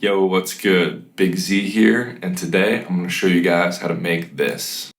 Yo, what's good? Big Z here, and today I'm going to show you guys how to make this.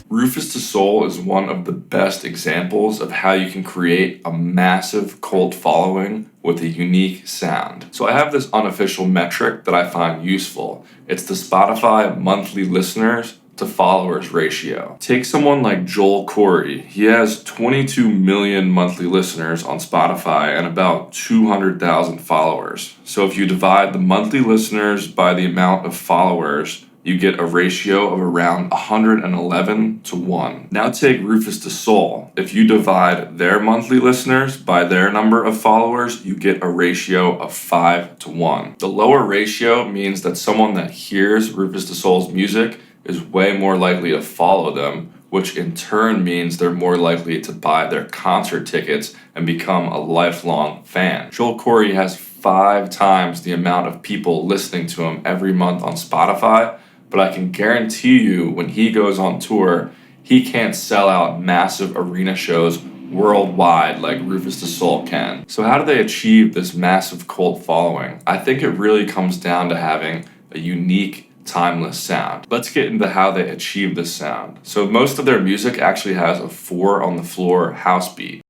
RÜFÜS to Soul is one of the best examples of how you can create a massive cult following with a unique sound. So I have this unofficial metric that I find useful. It's the Spotify monthly listeners to followers ratio. Take someone like Joel Corey. He has 22 million monthly listeners on Spotify and about 200,000 followers. So if you divide the monthly listeners by the amount of followers, you get a ratio of around 111 to 1. Now take RÜFÜS to Soul. If you divide their monthly listeners by their number of followers, you get a ratio of 5 to 1. The lower ratio means that someone that hears RÜFÜS to Soul's music is way more likely to follow them, which in turn means they're more likely to buy their concert tickets and become a lifelong fan. Joel Corey has 5 times the amount of people listening to him every month on Spotify, but I can guarantee you when he goes on tour, he can't sell out massive arena shows worldwide like RÜFÜS to Soul can. So how do they achieve this massive cult following? I think it really comes down to having a unique, timeless sound. Let's get into how they achieve this sound. So most of their music actually has a 4 on the floor house beat.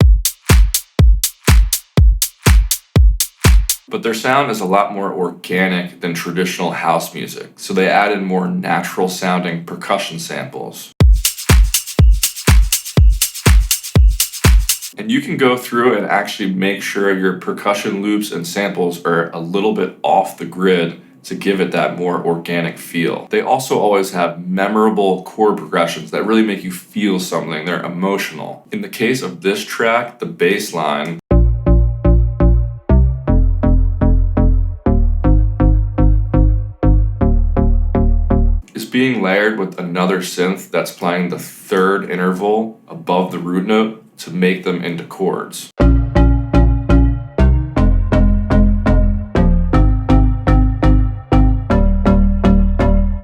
But their sound is a lot more organic than traditional house music, so they added more natural sounding percussion samples. And you can go through and actually make sure your percussion loops and samples are a little bit off the grid to give it that more organic feel. They also always have memorable chord progressions that really make you feel something. They're emotional. In the case of this track, the bass line being layered with another synth that's playing the 3rd interval above the root note to make them into chords.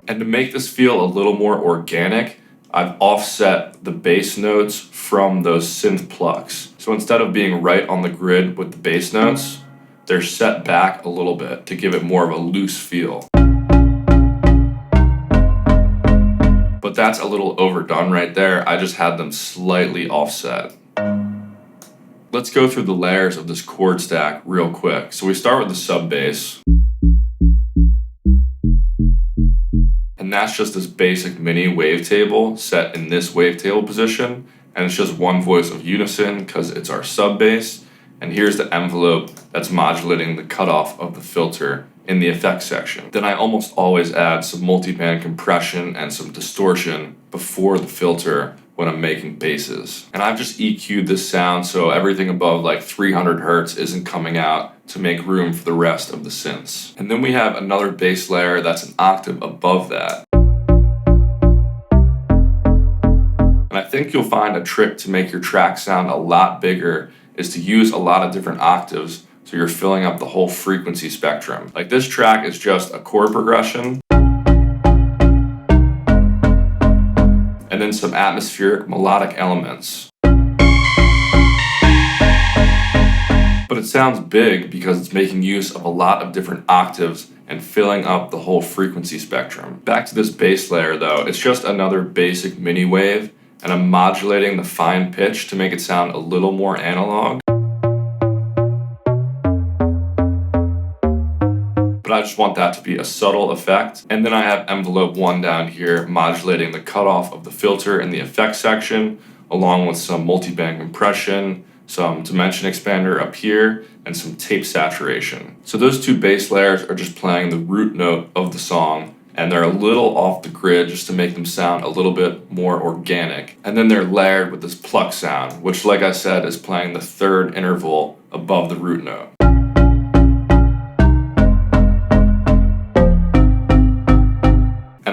And to make this feel a little more organic, I've offset the bass notes from those synth plucks. So instead of being right on the grid with the bass notes, they're set back a little bit to give it more of a loose feel. But that's a little overdone right there. I just had them slightly offset. Let's go through the layers of this chord stack real quick. So we start with the sub bass. And that's just this basic mini wavetable set in this wavetable position. And it's just one voice of unison because it's our sub bass. And here's the envelope that's modulating the cutoff of the filter in the effects section. Then I almost always add some multiband compression and some distortion before the filter when I'm making basses. And I've just EQ'd this sound so everything above like 300 hertz isn't coming out to make room for the rest of the synths. And then we have another bass layer that's an octave above that. And I think you'll find a trick to make your track sound a lot bigger is to use a lot of different octaves so you're filling up the whole frequency spectrum. Like this track is just a chord progression and then some atmospheric melodic elements. But it sounds big because it's making use of a lot of different octaves and filling up the whole frequency spectrum. Back to this bass layer though, it's just another basic mini wave and I'm modulating the fine pitch to make it sound a little more analog. But I just want that to be a subtle effect. And then I have envelope 1 down here modulating the cutoff of the filter in the effects section, along with some multiband compression, some dimension expander up here, and some tape saturation. So those 2 bass layers are just playing the root note of the song, and they're a little off the grid just to make them sound a little bit more organic. And then they're layered with this pluck sound, which like I said is playing the 3rd interval above the root note.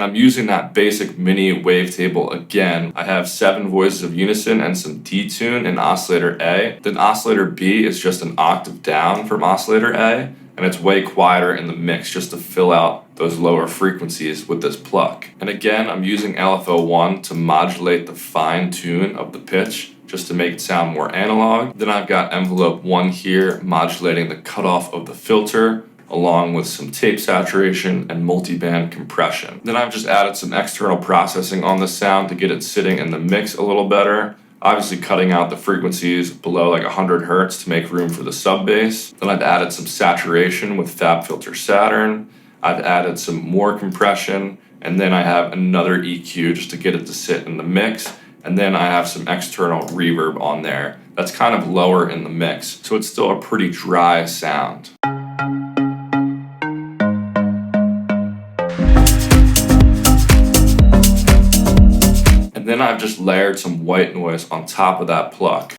And I'm using that basic mini wavetable again. I have 7 voices of unison and some detune in oscillator A. Then oscillator B is just an octave down from oscillator A, and it's way quieter in the mix just to fill out those lower frequencies with this pluck. And again, I'm using LFO1 to modulate the fine tune of the pitch, just to make it sound more analog. Then I've got envelope 1 here modulating the cutoff of the filter, along with some tape saturation and multiband compression. Then I've just added some external processing on the sound to get it sitting in the mix a little better. Obviously cutting out the frequencies below like 100 hertz to make room for the sub bass. Then I've added some saturation with FabFilter Saturn. I've added some more compression, and then I have another EQ just to get it to sit in the mix. And then I have some external reverb on there that's kind of lower in the mix, so it's still a pretty dry sound. And then I've just layered some white noise on top of that pluck.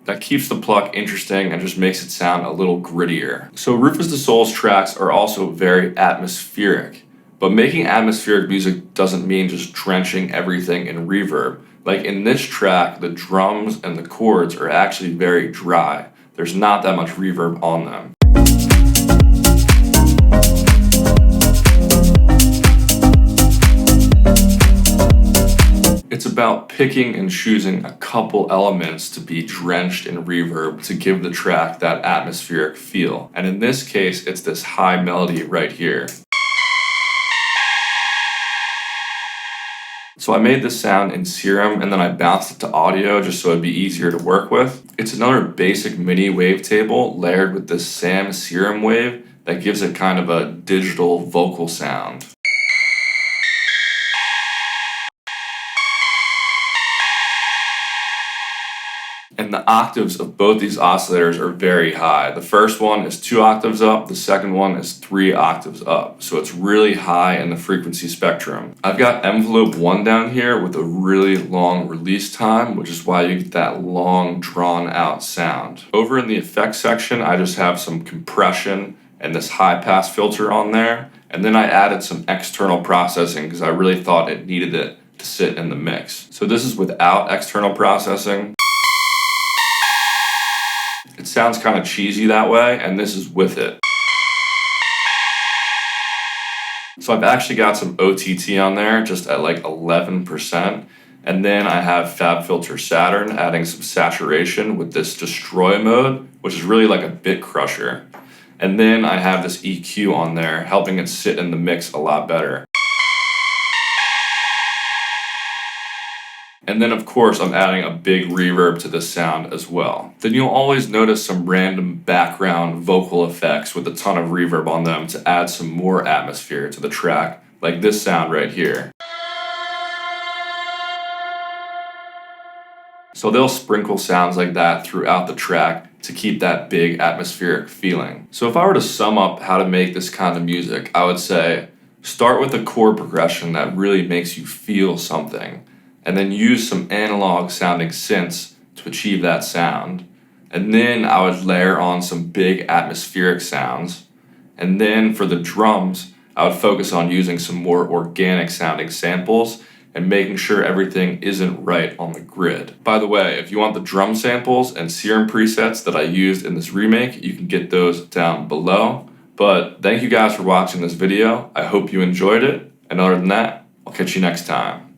That keeps the pluck interesting and just makes it sound a little grittier. So Rufus Du Sol's tracks are also very atmospheric, but making atmospheric music doesn't mean just drenching everything in reverb. Like in this track, the drums and the chords are actually very dry. There's not that much reverb on them. It's about picking and choosing a couple elements to be drenched in reverb to give the track that atmospheric feel. And in this case, it's this high melody right here. So I made this sound in Serum and then I bounced it to audio just so it'd be easier to work with. It's another basic MIDI wavetable layered with this Sam Serum wave that gives it kind of a digital vocal sound. And the octaves of both these oscillators are very high. The first one is 2 octaves up, the second one is 3 octaves up. So it's really high in the frequency spectrum. I've got envelope 1 down here with a really long release time, which is why you get that long drawn out sound. Over in the effects section, I just have some compression and this high pass filter on there. And then I added some external processing because I really thought it needed it to sit in the mix. So this is without external processing. It sounds kind of cheesy that way, and this is with it. So I've actually got some OTT on there, just at like 11%. And then I have FabFilter Saturn adding some saturation with this destroy mode, which is really like a bit crusher. And then I have this EQ on there, helping it sit in the mix a lot better. And then of course I'm adding a big reverb to this sound as well. Then you'll always notice some random background vocal effects with a ton of reverb on them to add some more atmosphere to the track, like this sound right here. So they'll sprinkle sounds like that throughout the track to keep that big atmospheric feeling. So if I were to sum up how to make this kind of music, I would say start with a chord progression that really makes you feel something, and then use some analog sounding synths to achieve that sound. And then I would layer on some big atmospheric sounds. And then for the drums, I would focus on using some more organic sounding samples and making sure everything isn't right on the grid. By the way, if you want the drum samples and Serum presets that I used in this remake, you can get those down below. But thank you guys for watching this video. I hope you enjoyed it. And other than that, I'll catch you next time.